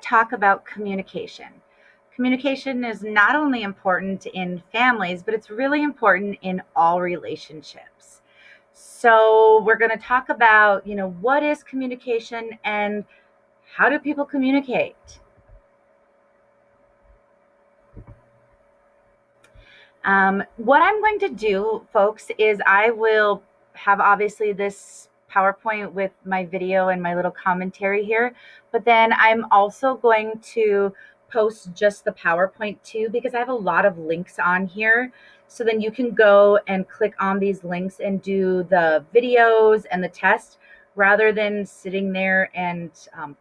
to talk about communication. Communication is not only important in families, but it's really important in all relationships. So, we're going to talk about, what is communication and how do people communicate? What I'm going to do, folks, is I will have obviously this PowerPoint with my video and my little commentary here, but then I'm also going to post just the PowerPoint too, because I have a lot of links on here. So then you can go and click on these links and do the videos and the test rather than sitting there and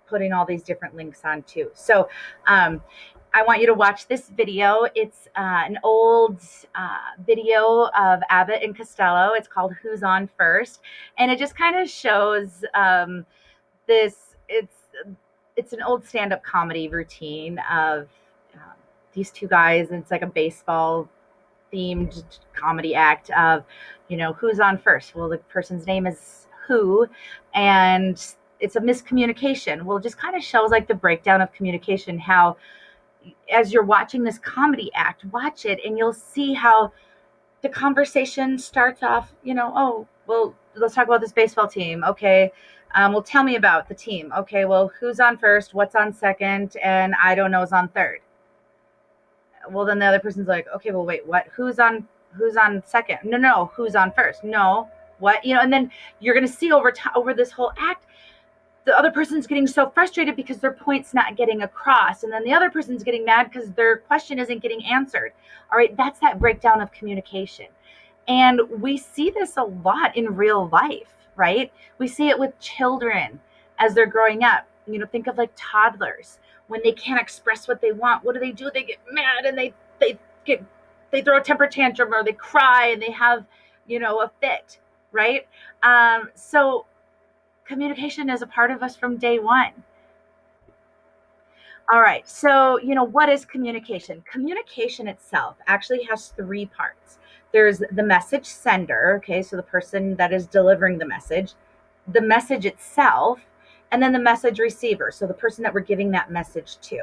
putting all these different links on too. So, um, I want you to watch this video. It's an old video of Abbott and Costello. It's called Who's On First? And it just kind of shows this. It's an old stand-up comedy routine of these two guys. And it's like a baseball themed comedy act of, who's on first? Well, the person's name is Who, and it's a miscommunication. Well, it just kind of shows like the breakdown of communication, how as you're watching this comedy act, watch it and you'll see how the conversation starts off, oh, well, let's talk about this baseball team. Okay. Well, tell me about the team. Okay. Well, who's on first? What's on second? And I don't know is on third. Well, then the other person's like, okay, well, wait, what? Who's on second? No. Who's on first? No. What? And then you're going to see over this whole act, the other person's getting so frustrated because their point's not getting across. And then the other person's getting mad because their question isn't getting answered. All right, that's that breakdown of communication. And we see this a lot in real life, right? We see it with children as they're growing up. Think of like toddlers. When they can't express what they want, what do? They get mad and they throw a temper tantrum or they cry and they have, a fit, right? So communication is a part of us from day one. All right. So, what is communication? Communication itself actually has three parts. There's the message sender, okay, so the person that is delivering the message itself, and then the message receiver, so the person that we're giving that message to.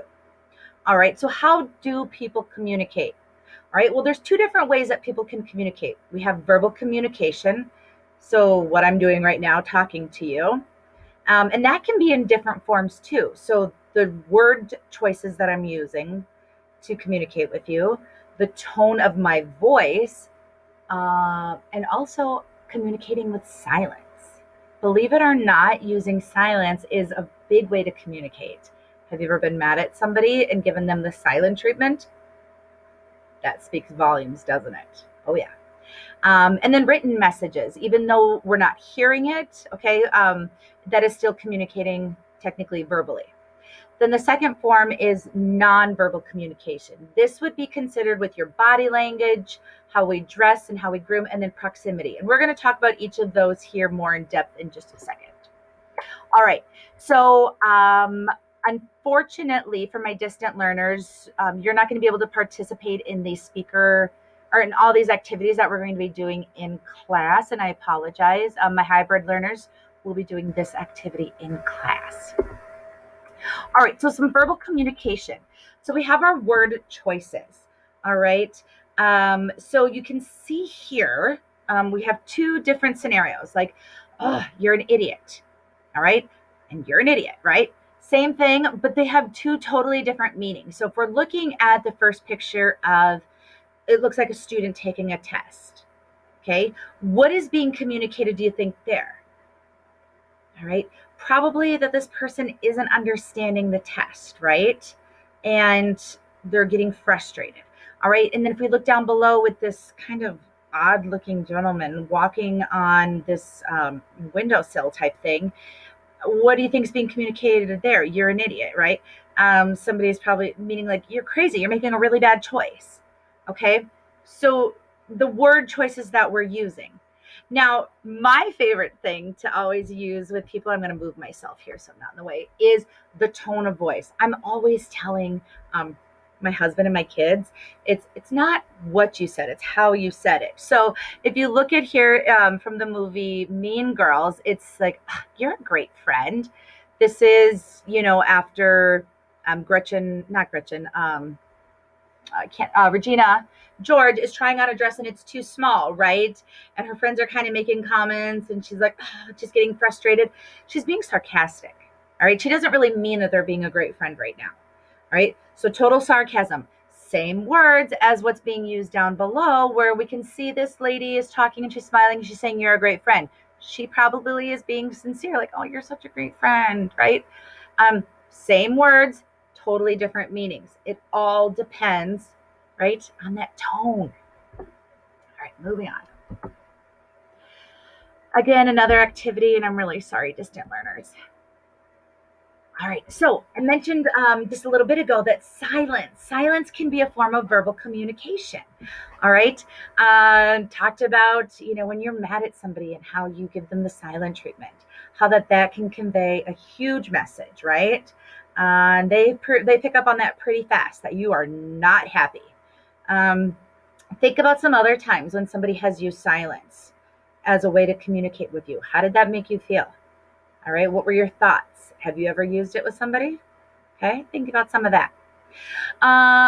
All right. So, how do people communicate? All right. Well, there's two different ways that people can communicate. We have verbal communication. So, what I'm doing right now, talking to you. And that can be in different forms too. So the word choices that I'm using to communicate with you, the tone of my voice, and also communicating with silence. Believe it or not, using silence is a big way to communicate. Have you ever been mad at somebody and given them the silent treatment? That speaks volumes, doesn't it? Oh, yeah. And then written messages, even though we're not hearing it, okay, that is still communicating technically verbally. Then the second form is nonverbal communication. This would be considered with your body language, how we dress and how we groom, and then proximity. And we're going to talk about each of those here more in depth in just a second. All right. So, unfortunately, for my distant learners, you're not going to be able to participate in the speaker or in all these activities that we're going to be doing in class. And I apologize. My hybrid learners will be doing this activity in class. All right. So, some verbal communication. So, we have our word choices. All right. So, you can see here, we have two different scenarios like, oh, you're an idiot. All right. And you're an idiot, right? Same thing, but they have two totally different meanings. So if we're looking at the first picture of, it looks like a student taking a test. Okay. What is being communicated, do you think, there? All right. Probably that this person isn't understanding the test, right? And they're getting frustrated. All right. And then if we look down below with this kind of odd looking gentleman walking on this windowsill type thing, what do you think is being communicated there? You're an idiot, right? Somebody's probably meaning like, you're crazy. You're making a really bad choice. Okay. So the word choices that we're using. Now, my favorite thing to always use with people, I'm going to move myself here so I'm not in the way, is the tone of voice. I'm always telling my husband and my kids, it's not what you said, it's how you said it. So if you look at here from the movie Mean Girls, it's like, you're a great friend. This is, after Regina George is trying on a dress and it's too small, right? And her friends are kind of making comments and she's like, oh, just getting frustrated. She's being sarcastic. All right. She doesn't really mean that they're being a great friend right now. All right. So total sarcasm. Same words as what's being used down below, where we can see this lady is talking and she's smiling and she's saying, you're a great friend. She probably is being sincere, like, oh, you're such a great friend, right? Same words, totally different meanings. It all depends, right, on that tone. All right, moving on. Again, another activity, and I'm really sorry, distant learners. All right, so I mentioned just a little bit ago that silence can be a form of verbal communication. All right, talked about, when you're mad at somebody and how you give them the silent treatment, how that can convey a huge message, right? They pick up on that pretty fast, that you are not happy. Think about some other times when somebody has used silence as a way to communicate with you. How did that make you feel? All right, what were your thoughts? Have you ever used it with somebody? Okay, think about some of that.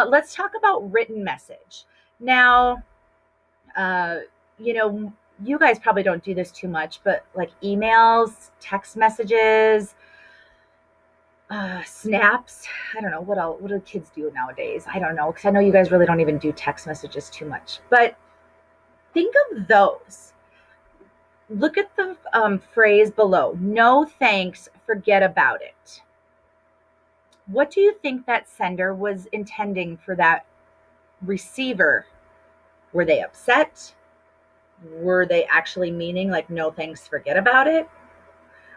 Let's talk about written message. Now, you guys probably don't do this too much, but like emails, text messages, snaps. I don't know what do kids do nowadays. I don't know, because I know you guys really don't even do text messages too much. But think of those. Look at the phrase below. No thanks, forget about it. What do you think that sender was intending for that receiver? Were they upset? Were they actually meaning like, no thanks, forget about it?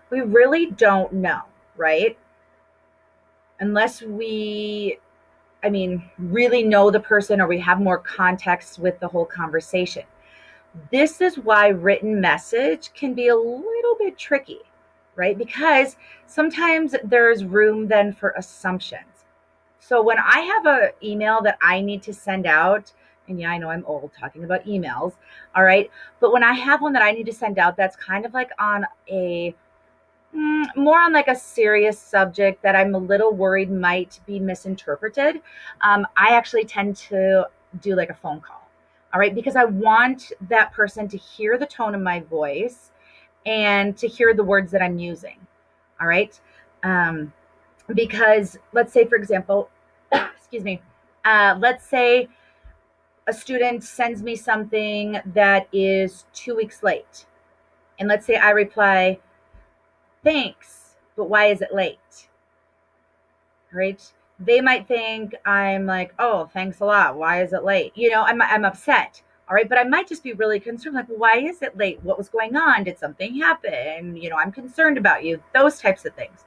We really don't know, right? Unless we, really know the person or we have more context with the whole conversation. This is why written message can be a little bit tricky, right? Because sometimes there's room then for assumptions. So when I have an email that I need to send out, and yeah, I know I'm old talking about emails, all right, but when I have one that I need to send out that's kind of like on a more on like a serious subject that I'm a little worried might be misinterpreted, I actually tend to do like a phone call. All right, because I want that person to hear the tone of my voice and to hear the words that I'm using. All right. Because let's say, for example, excuse me, let's say a student sends me something that is 2 weeks late. And let's say I reply, thanks, but why is it late? Right? They might think I'm like, oh, thanks a lot. Why is it late? I'm upset. All right. But I might just be really concerned. Like, why is it late? What was going on? Did something happen? I'm concerned about you. Those types of things.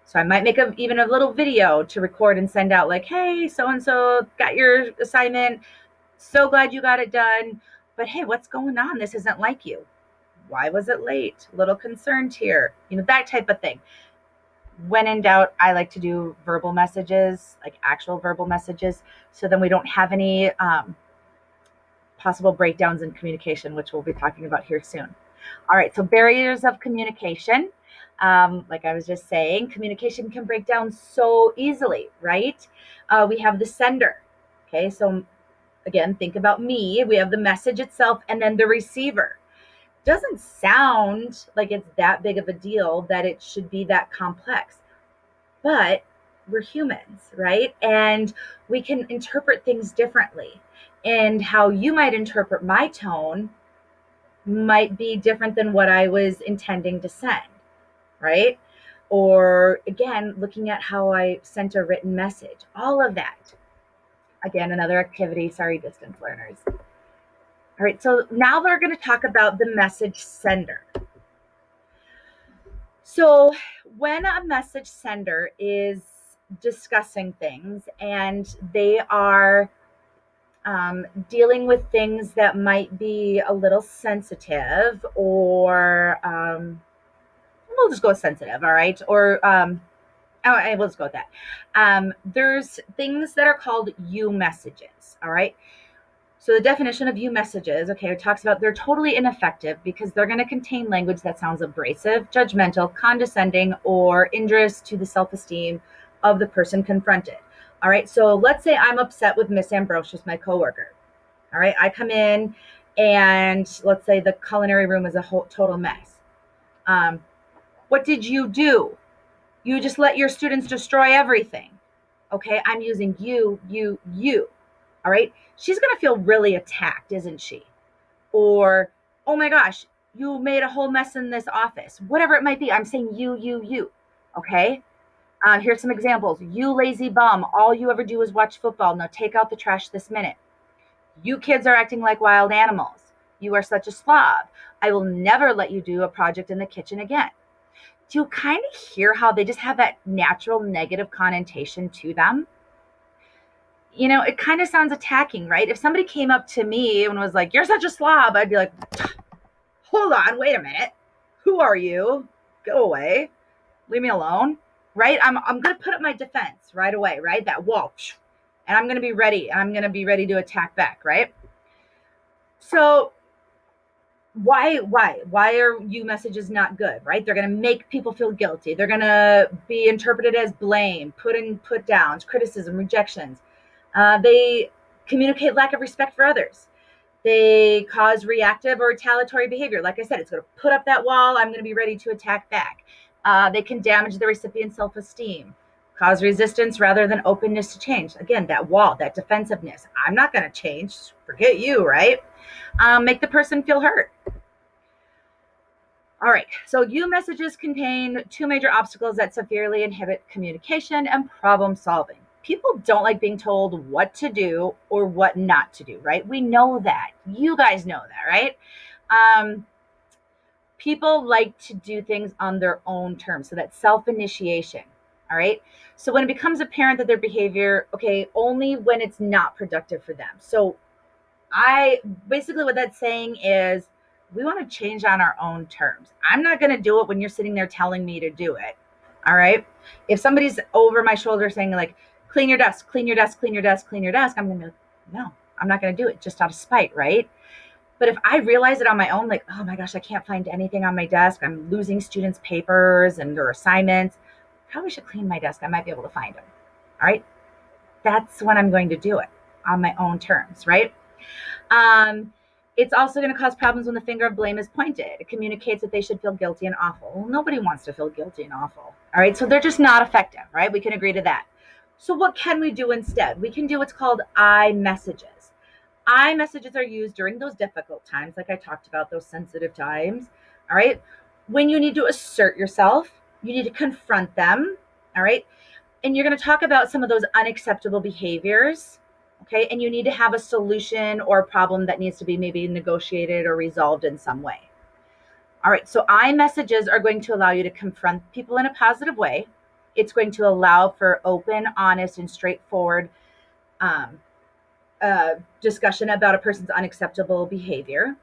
So I might make even a little video to record and send out like, hey, so-and-so got your assignment. So glad you got it done. But hey, what's going on? This isn't like you. Why was it late? A little concerned here. That type of thing. When in doubt, I like to do verbal messages, like actual verbal messages, so then we don't have any possible breakdowns in communication, which we'll be talking about here soon. All right, so barriers of communication. Like I was just saying, communication can break down so easily, right? We have the sender. Okay, so again, think about me. We have the message itself and then the receiver. Doesn't sound like it's that big of a deal that it should be that complex, but we're humans, right? And we can interpret things differently. And how you might interpret my tone might be different than what I was intending to send, right? Or again, looking at how I sent a written message, all of that. Again, another activity, sorry, distance learners. All right, so now we're going to talk about the message sender. So when a message sender is discussing things and they are dealing with things that might be a little sensitive, or we'll just go sensitive, all right? Or we'll just go with that. There's things that are called you messages, all right? So the definition of you messages, okay, it talks about they're totally ineffective because they're going to contain language that sounds abrasive, judgmental, condescending, or injurious to the self-esteem of the person confronted. All right, so let's say I'm upset with Miss Ambrosius, my coworker. All right, I come in and let's say the culinary room is a total mess. Um, what did you do? You just let your students destroy everything. Okay, I'm using you. All right, she's going to feel really attacked, isn't she? Or, oh my gosh, you made a whole mess in this office. Whatever it might be, I'm saying you. Okay, here's some examples. You lazy bum, all you ever do is watch football. Now take out the trash this minute. You kids are acting like wild animals. You are such a slob. I will never let you do a project in the kitchen again. Do you kind of hear how they just have that natural negative connotation to them? You know, it kind of sounds attacking, right? If somebody came up to me and was like, "You're such a slob," I'd be like, "Hold on, wait a minute. Who are you? Go away. Leave me alone." Right? I'm going to put up my defense right away, right? That wall. And I'm going to be ready. I'm going to be ready to attack back, right? So why are you messages not good, right? They're going to make people feel guilty. They're going to be interpreted as blame, put downs, criticism, rejections. They communicate lack of respect for others. They cause reactive or retaliatory behavior. Like I said, it's going to put up that wall. I'm going to be ready to attack back. They can damage the recipient's self-esteem, cause resistance rather than openness to change. Again, that wall, that defensiveness. I'm not going to change. Forget you, right? Make the person feel hurt. All right, so you messages contain two major obstacles that severely inhibit communication and problem solving. People don't like being told what to do or what not to do, right? We know that. You guys know that, right? Um, People like to do things on their own terms. So that's self initiation. All right. So when it becomes apparent that their behavior, okay, only when it's not productive for them. So I basically what that's saying is we want to change on our own terms. I'm not going to do it when you're sitting there telling me to do it. All right. If somebody's over my shoulder saying, like, clean your desk, clean your desk, clean your desk, clean your desk, I'm going to, no, I'm not going to do it just out of spite. Right. But if I realize it on my own, like, oh my gosh, I can't find anything on my desk, I'm losing students' papers and their assignments, probably should clean my desk. I might be able to find them. All right. That's when I'm going to do it on my own terms. Right. Um, it's also going to cause problems when the finger of blame is pointed. It communicates that they should feel guilty and awful. Well, nobody wants to feel guilty and awful. All right. So they're just not effective. Right. We can agree to that. So what can we do instead? We can do what's called I messages. I messages are used during those difficult times, like I talked about, those sensitive times. All right. When you need to assert yourself, you need to confront them. All right. And you're going to talk about some of those unacceptable behaviors. Okay. And you need to have a solution or a problem that needs to be maybe negotiated or resolved in some way. All right. So I messages are going to allow you to confront people in a positive way. It's going to allow for open, honest, and straightforward um, discussion about a person's unacceptable behavior.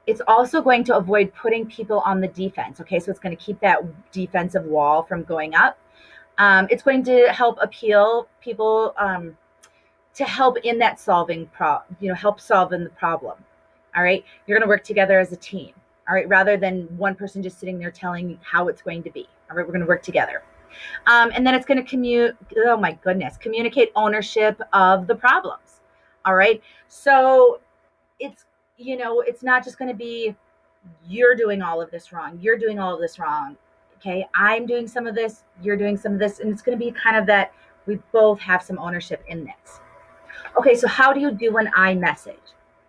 It's also going to avoid putting people on the defense. Okay, so it's going to keep that defensive wall from going up. It's going to help appeal people to help in that help solving the problem. All right, you're going to work together as a team. All right, rather than one person just sitting there telling you how it's going to be. All right, we're going to work together. And then it's going to communicate ownership of the problems. All right. So it's, it's not just going to be you're doing all of this wrong. You're doing all of this wrong. Okay. I'm doing some of this. You're doing some of this. And it's going to be kind of that we both have some ownership in this. Okay. So how do you do an I message?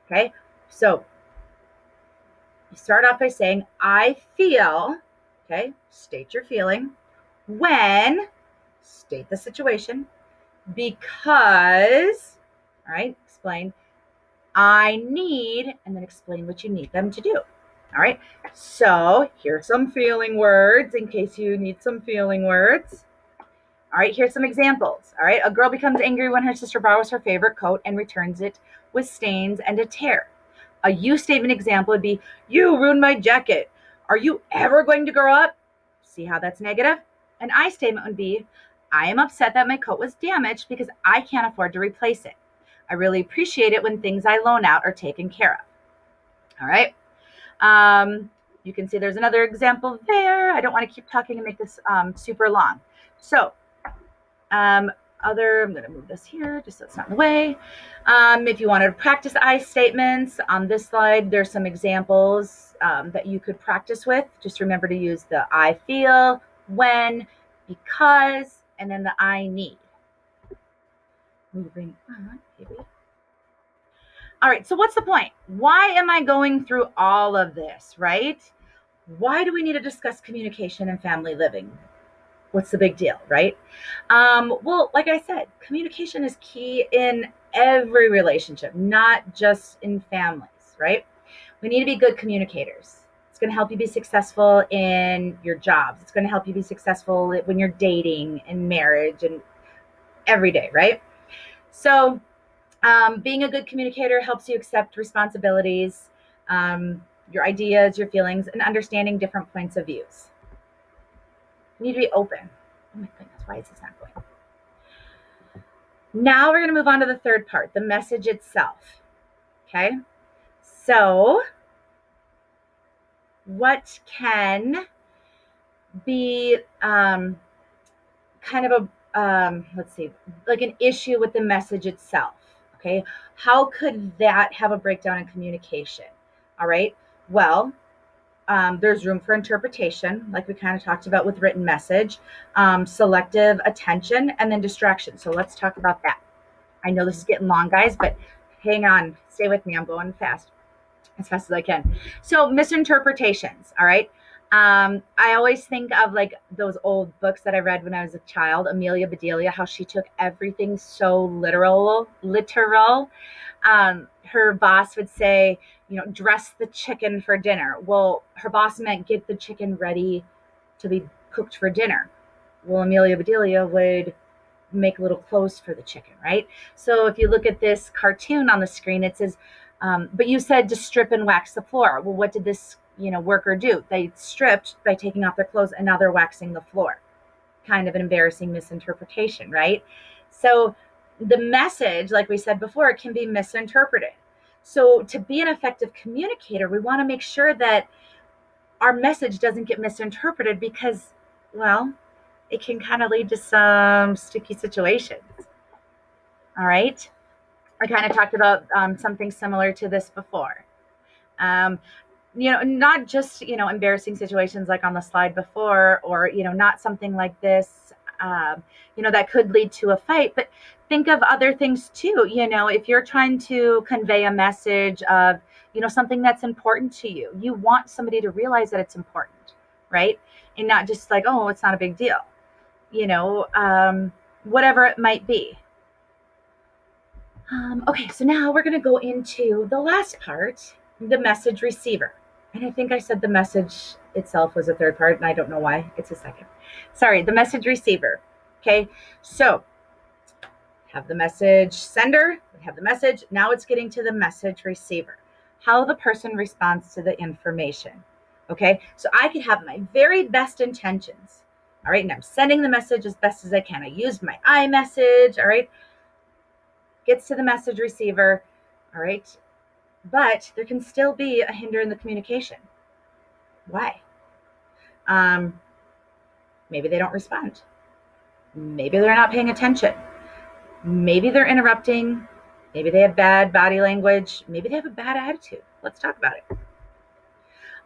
Okay. So you start off by saying, I feel, okay, state your feeling. When, state the situation. Because, all right, explain. I need, and then explain what you need them to do. All right. So here's some feeling words in case you need some feeling words. All right. Here's some examples. All right. A girl becomes angry when her sister borrows her favorite coat and returns it with stains and a tear. A you statement example would be, you ruined my jacket. Are you ever going to grow up? See how that's negative? An I statement would be, I am upset that my coat was damaged because I can't afford to replace it. I really appreciate it when things I loan out are taken care of. All right. You can see there's another example there. I don't want to keep talking and make this super long. So I'm going to move this here just so it's not in the way. If you wanted to practice I statements, on this slide, there's some examples that you could practice with. Just remember to use the I feel, when, because, and then the I need. Moving on, maybe. All right, so what's the point? Why am I going through all of this, right? Why do we need to discuss communication and family living? What's the big deal, right? Well, like I said, communication is key in every relationship, not just in families, right? We need to be good communicators. It's going to help you be successful in your jobs. It's going to help you be successful when you're dating and marriage and every day, right? So, being a good communicator helps you accept responsibilities, your ideas, your feelings, and understanding different points of views. You need to be open. Oh my goodness, why is this not going? Now we're going to move on to the third part, the message itself. Okay, so what can be kind of a, let's see, like an issue with the message itself? Okay, how could that have a breakdown in communication? All right, well, there's room for interpretation, like we kind of talked about with written message, selective attention, and then distraction. So let's talk about that. I know this is getting long, guys, but hang on, stay with me. I'm going as fast as I can. So misinterpretations, all right. I always think of like those old books that I read when I was a child, Amelia Bedelia, how she took everything so literal. Her boss would say, dress the chicken for dinner. Well, her boss meant get the chicken ready to be cooked for dinner. Well, Amelia Bedelia would make little clothes for the chicken, right? So if you look at this cartoon on the screen, it says, but you said to strip and wax the floor. Well, what did this, worker do? They stripped by taking off their clothes, and now they're waxing the floor. Kind of an embarrassing misinterpretation, right? So the message, like we said before, it can be misinterpreted. So to be an effective communicator, we want to make sure that our message doesn't get misinterpreted because, well, it can kind of lead to some sticky situations. All right. I kind of talked about something similar to this before. Um, not just, embarrassing situations like on the slide before, or, not something like this, that could lead to a fight, but think of other things too. If you're trying to convey a message of, something that's important to you, you want somebody to realize that it's important, right? And not just like, oh, it's not a big deal, whatever it might be. Okay, so now we're going to go into the last part, the message receiver. And I think I said the message itself was a third part, and I don't know why. It's a second. Sorry, the message receiver. Okay, so have the message sender, we have the message. Now it's getting to the message receiver, how the person responds to the information. Okay, so I could have my very best intentions. All right, and I'm sending the message as best as I can. I used my iMessage. All right, gets to the message receiver. All right, but there can still be a hinder in the communication. Why? Maybe they don't respond. Maybe they're not paying attention. Maybe they're interrupting. Maybe they have bad body language. Maybe they have a bad attitude. Let's talk about it. All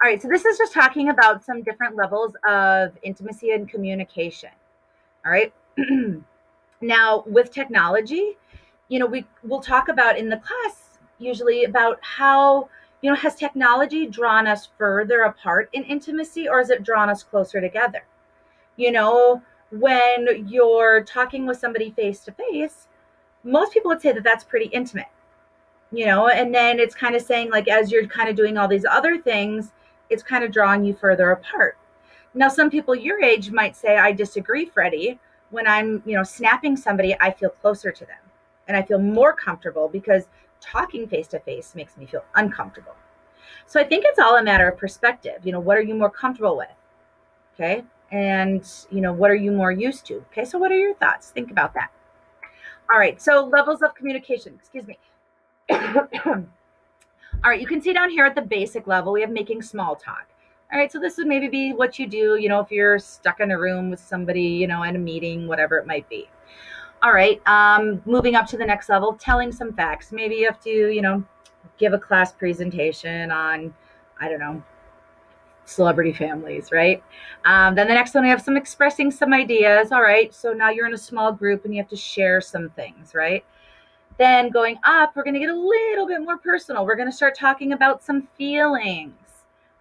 right, so this is just talking about some different levels of intimacy and communication. All right. Now, with technology, we'll talk about in the class usually about how, has technology drawn us further apart in intimacy, or has it drawn us closer together? When you're talking with somebody face to face, most people would say that that's pretty intimate, and then it's kind of saying, like, as you're kind of doing all these other things, it's kind of drawing you further apart. Now, some people your age might say, I disagree, Freddie. When I'm, snapping somebody, I feel closer to them and I feel more comfortable because talking face to face makes me feel uncomfortable. So I think it's all a matter of perspective. What are you more comfortable with? Okay. And, what are you more used to? Okay. So what are your thoughts? Think about that. All right. So levels of communication, excuse me. All right. You can see down here at the basic level, we have making small talk. All right. So this would maybe be what you do, if you're stuck in a room with somebody, in a meeting, whatever it might be. All right. Moving up to the next level, telling some facts. Maybe you have to, give a class presentation on, I don't know, celebrity families, right? Then the next one, we have some expressing some ideas. All right. So now you're in a small group and you have to share some things, right? Then going up, we're going to get a little bit more personal. We're going to start talking about some feelings.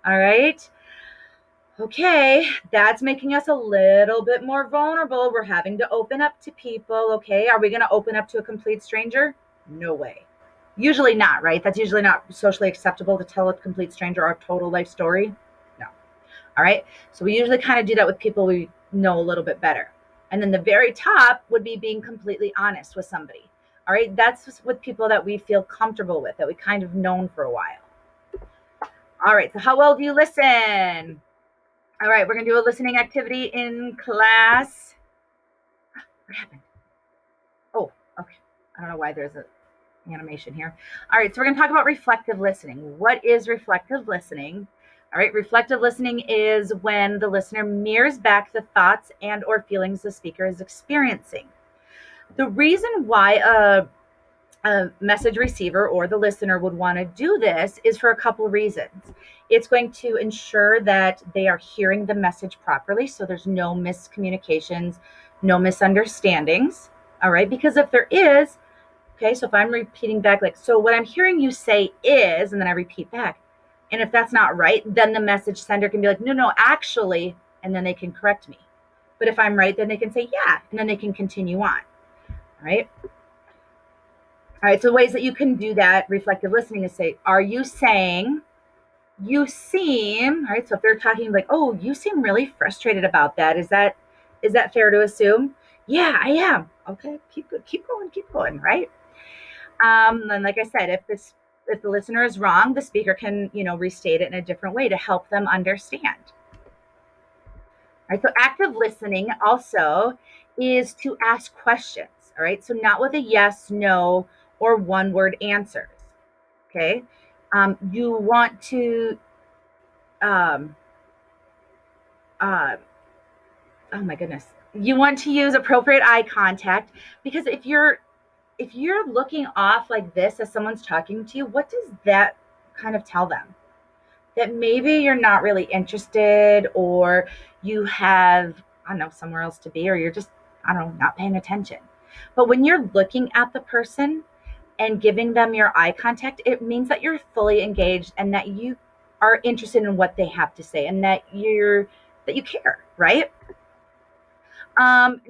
All right. Okay, that's making us a little bit more vulnerable. We're having to open up to people. Okay, are we going to open up to a complete stranger? No way. Usually not, right? That's usually not socially acceptable to tell a complete stranger our total life story. No. All right, so we usually kind of do that with people we know a little bit better. And then the very top would be being completely honest with somebody. All right, that's with people that we feel comfortable with, that we kind of known for a while. All right, so how well do you listen? All right, we're going to do a listening activity in class. What happened? Oh, okay. I don't know why there's an animation here. All right, so we're going to talk about reflective listening. What is reflective listening? All right, reflective listening is when the listener mirrors back the thoughts and or feelings the speaker is experiencing. The reason why a message receiver or the listener would want to do this is for a couple of reasons. It's going to ensure that they are hearing the message properly, so there's no miscommunications, no misunderstandings. All right, because if there is, okay, so if I'm repeating back, like, so what I'm hearing you say is, and then I repeat back, and if that's not right, then the message sender can be like, no, actually, and then they can correct me. But if I'm right, then they can say, yeah, and then they can continue on. All right. All right, so ways that you can do that reflective listening is say, are you saying, you seem, all right, so if they're talking like, oh, you seem really frustrated about that. Is that fair to assume? Yeah, I am. Okay, keep going, right? And like I said, if the listener is wrong, the speaker can, restate it in a different way to help them understand. All right, so active listening also is to ask questions. All right, so not with a yes, no, or one word answers. Okay, you want to, um, uh, oh my goodness, you want to use appropriate eye contact, because if you're looking off like this as someone's talking to you, what does that kind of tell them? That maybe you're not really interested, or you have, I don't know, somewhere else to be, or you're just, I don't know, not paying attention. But when you're looking at the person and giving them your eye contact, it means that you're fully engaged and that you are interested in what they have to say, and that you care, right?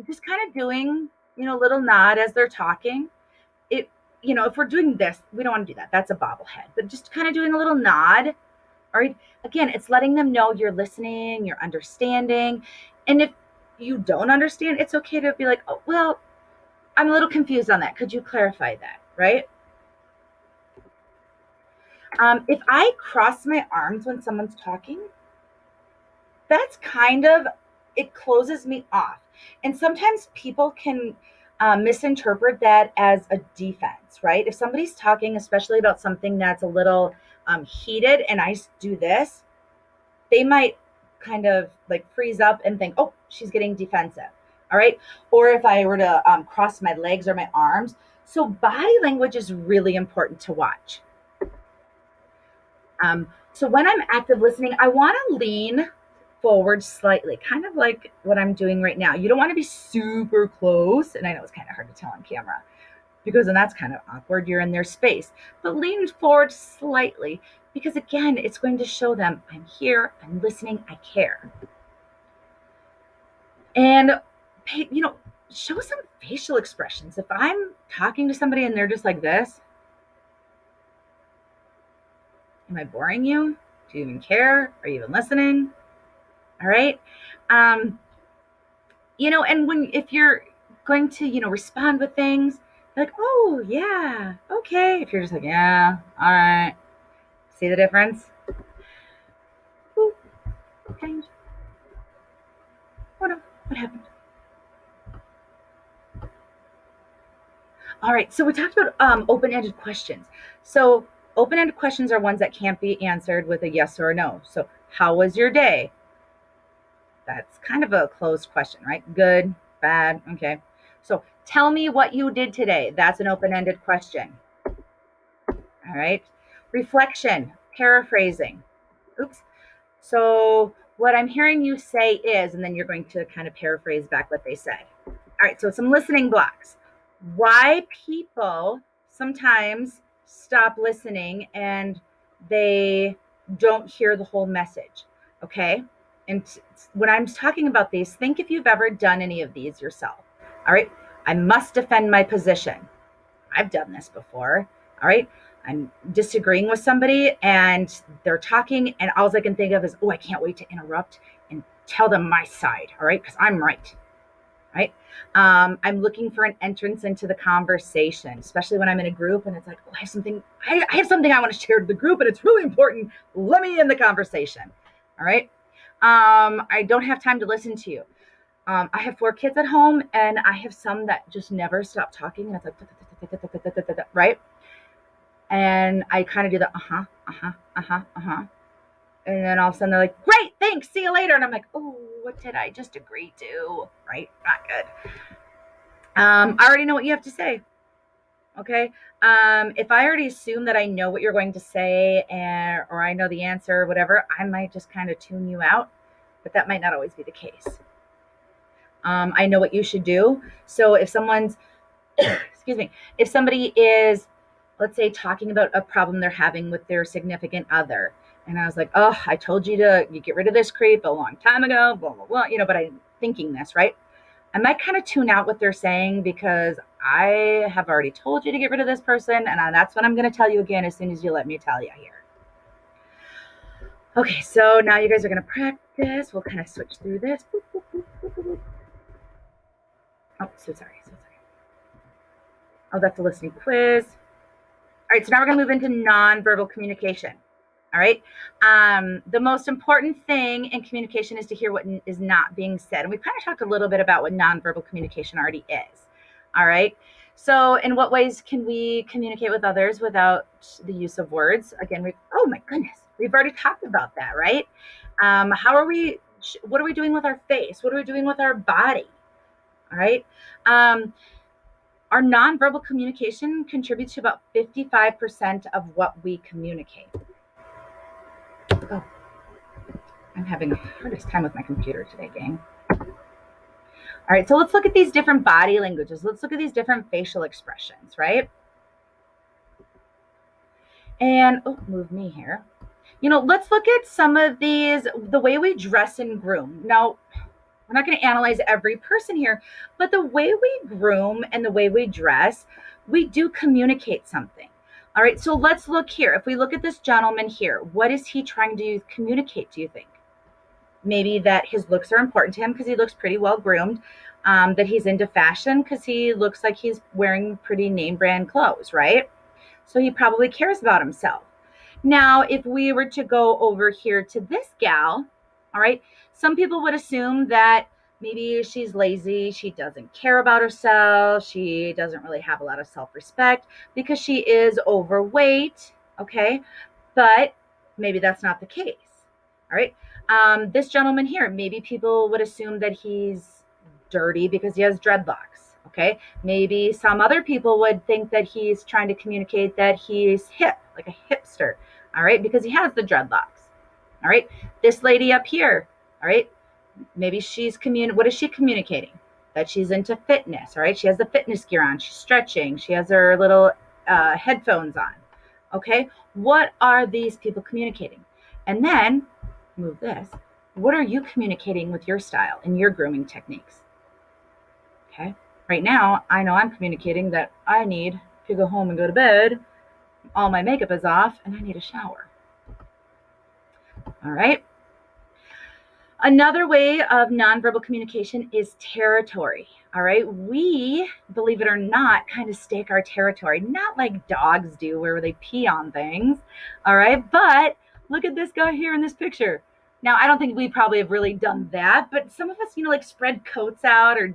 Just kind of doing, a little nod as they're talking. It, if we're doing this, we don't want to do that. That's a bobblehead. But just kind of doing a little nod. All right. Again, it's letting them know you're listening, you're understanding. And if you don't understand, it's okay to be like, oh, well, I'm a little confused on that. Could you clarify that? Right. If I cross my arms when someone's talking, that's kind of, it closes me off. And sometimes people can misinterpret that as a defense, right? If somebody's talking, especially about something that's a little heated, and I do this, they might kind of like freeze up and think, oh, she's getting defensive. All right. Or if I were to cross my legs or my arms. So body language is really important to watch. So when I'm active listening, I want to lean forward slightly, kind of like what I'm doing right now. You don't want to be super close. And I know it's kind of hard to tell on camera, because then that's kind of awkward. You're in their space, but lean forward slightly, because again, it's going to show them I'm here, I'm listening, I care. And, show some facial expressions. If I'm talking to somebody and they're just like this, am I boring you? Do you even care? Are you even listening? All right. And if you're going to, respond with things like, oh, yeah, okay. If you're just like, yeah, all right. See the difference? Ooh, change. Oh no, what happened? All right, so we talked about open-ended questions. So open-ended questions are ones that can't be answered with a yes or a no. So how was your day? That's kind of a closed question, right? Good, bad, okay. So tell me what you did today. That's an open-ended question. All right. Reflection, paraphrasing. Oops. So what I'm hearing you say is, and then you're going to kind of paraphrase back what they said. All right. So some listening blocks. Why people sometimes stop listening and they don't hear the whole message. Okay. And when I'm talking about these, think if you've ever done any of these yourself. All right. I must defend my position. I've done this before. All right. I'm disagreeing with somebody and they're talking, and all I can think of is, oh, I can't wait to interrupt and tell them my side. All right. Because I'm right. Right. I'm looking for an entrance into the conversation, especially when I'm in a group and it's like, oh, I have something I want to share to the group and it's really important. Let me in the conversation. All right. I don't have time to listen to you. I have 4 kids at home, and I have some that just never stop talking, and it's like, right? And I kind of do the and then all of a sudden they're like, "Great, thanks, see you later," and I'm like, "Oh, what did I just agree to?" Right? Not good. I already know what you have to say. Okay. If I already assume that I know what you're going to say, or I know the answer, or whatever, I might just kind of tune you out, but that might not always be the case. I know what you should do. So if someone's, excuse me, if somebody is, let's say, talking about a problem they're having with their significant other, and I was like, oh, I told you to get rid of this creep a long time ago, blah, blah, blah, but I'm thinking this, right? I might kind of tune out what they're saying because I have already told you to get rid of this person, and that's what I'm going to tell you again as soon as you let me tell you here. Okay, so now you guys are going to practice. We'll kind of switch through this. Oh, so sorry. Oh, that's a listening quiz. All right, so now we're going to move into nonverbal communication. All right. The most important thing in communication is to hear what is not being said. And we've kind of talked a little bit about what nonverbal communication already is. All right. So in what ways can we communicate with others without the use of words? Again, oh my goodness, we've already talked about that, right? What are we doing with our face? What are we doing with our body? All right. Our nonverbal communication contributes to about 55% of what we communicate. Oh, I'm having the hardest time with my computer today, gang. All right, so let's look at these different body languages. Let's look at these different facial expressions, right? And, oh, move me here. Let's look at some of these, the way we dress and groom. Now, we're not going to analyze every person here, but the way we groom and the way we dress, we do communicate something. All right, so let's look here. If we look at this gentleman here, what is he trying to communicate, do you think? Maybe that his looks are important to him because he looks pretty well groomed, that he's into fashion because he looks like he's wearing pretty name brand clothes, right? So he probably cares about himself. Now, if we were to go over here to this gal, all right, some people would assume that maybe she's lazy, she doesn't care about herself, she doesn't really have a lot of self-respect because she is overweight, okay? But maybe that's not the case, all right? This gentleman here, maybe people would assume that he's dirty because he has dreadlocks, okay? Maybe some other people would think that he's trying to communicate that he's hip, like a hipster, all right, because he has the dreadlocks. All right. This lady up here, all right, maybe what is she communicating? That she's into fitness, all right? She has the fitness gear on, she's stretching, she has her little headphones on. Okay, what are these people communicating? And then move this. What are you communicating with your style and your grooming techniques? Okay, right now I know I'm communicating that I need to go home and go to bed, all my makeup is off, and I need a shower. All right. Another way of nonverbal communication is territory. All right. We, believe it or not, kind of stake our territory, not like dogs do where they pee on things. All right. But look at this guy here in this picture. Now, I don't think we probably have really done that, but some of us, like spread coats out or,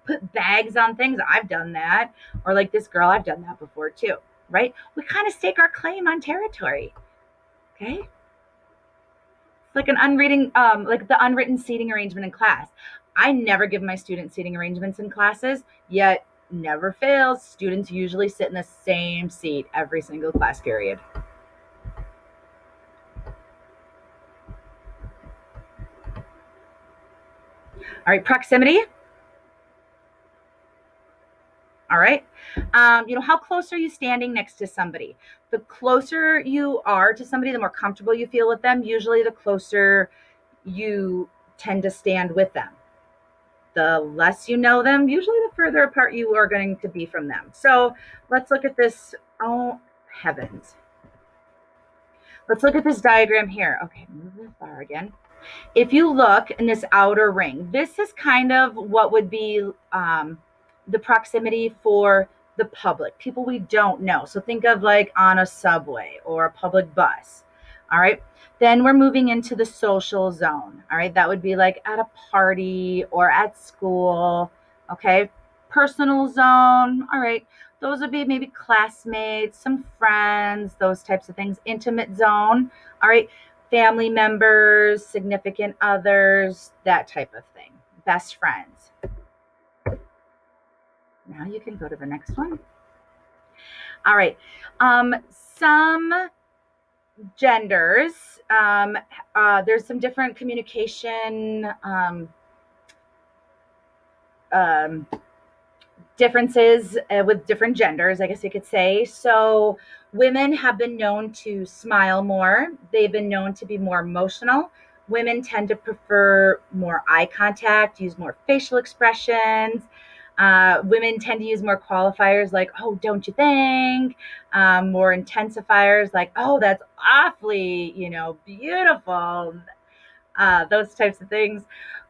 put bags on things. I've done that. Or like this girl, I've done that before too. Right. We kind of stake our claim on territory. Okay. Like like the unwritten seating arrangement in class. I never give my students seating arrangements in classes, yet never fails. Students usually sit in the same seat every single class period. All right, proximity. All right. How close are you standing next to somebody? The closer you are to somebody, the more comfortable you feel with them. Usually, the closer you tend to stand with them. The less you know them, usually the further apart you are going to be from them. So let's look at this. Oh, heavens. Let's look at this diagram here. Okay, move this bar again. If you look in this outer ring, this is kind of what would be the proximity for the public, people we don't know. So think of like on a subway or a public bus. All right. Then we're moving into the social zone. All right. That would be like at a party or at school. Okay. Personal zone. All right. Those would be maybe classmates, some friends, those types of things. Intimate zone. All right, family members, significant others, that type of thing. Best friends. Now you can go to the next one. All right. Some genders, there's some different communication um, differences with different genders, I guess you could say. So, women have been known to smile more, they've been known to be more emotional. Women tend to prefer more eye contact, use more facial expressions. Women tend to use more qualifiers like, oh, don't you think? More intensifiers like, oh, that's awfully, beautiful. Those types of things.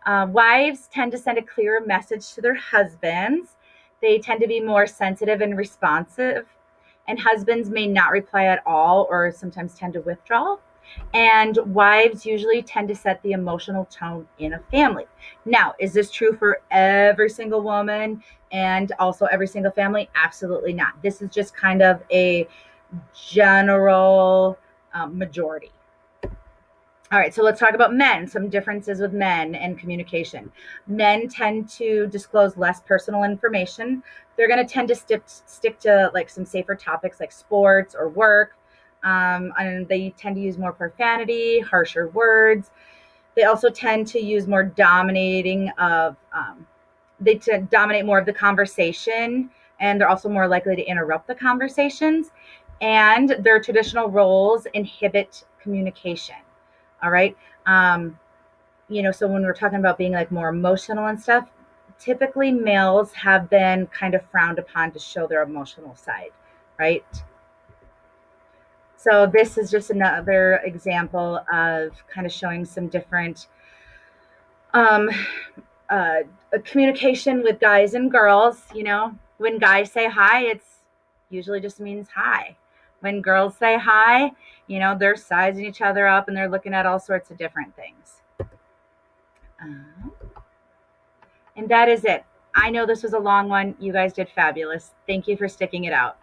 Wives tend to send a clearer message to their husbands. They tend to be more sensitive and responsive, and husbands may not reply at all or sometimes tend to withdraw. And wives usually tend to set the emotional tone in a family. Now, is this true for every single woman and also every single family? Absolutely not. This is just kind of a general majority. All right, so let's talk about men, some differences with men and communication. Men tend to disclose less personal information. They're going to tend to stick to like some safer topics like sports or work. And they tend to use more profanity, harsher words. They also tend to use more dominating of, they tend to dominate more of the conversation, and they're also more likely to interrupt the conversations. And their traditional roles inhibit communication. All right. So when we're talking about being like more emotional and stuff, typically males have been kind of frowned upon to show their emotional side, right? So this is just another example of kind of showing some different um, uh, communication with guys and girls. When guys say hi, it's usually just means hi. When girls say hi, they're sizing each other up and they're looking at all sorts of different things. Um, and that is it. I know this was a long one. You guys did fabulous. Thank you for sticking it out.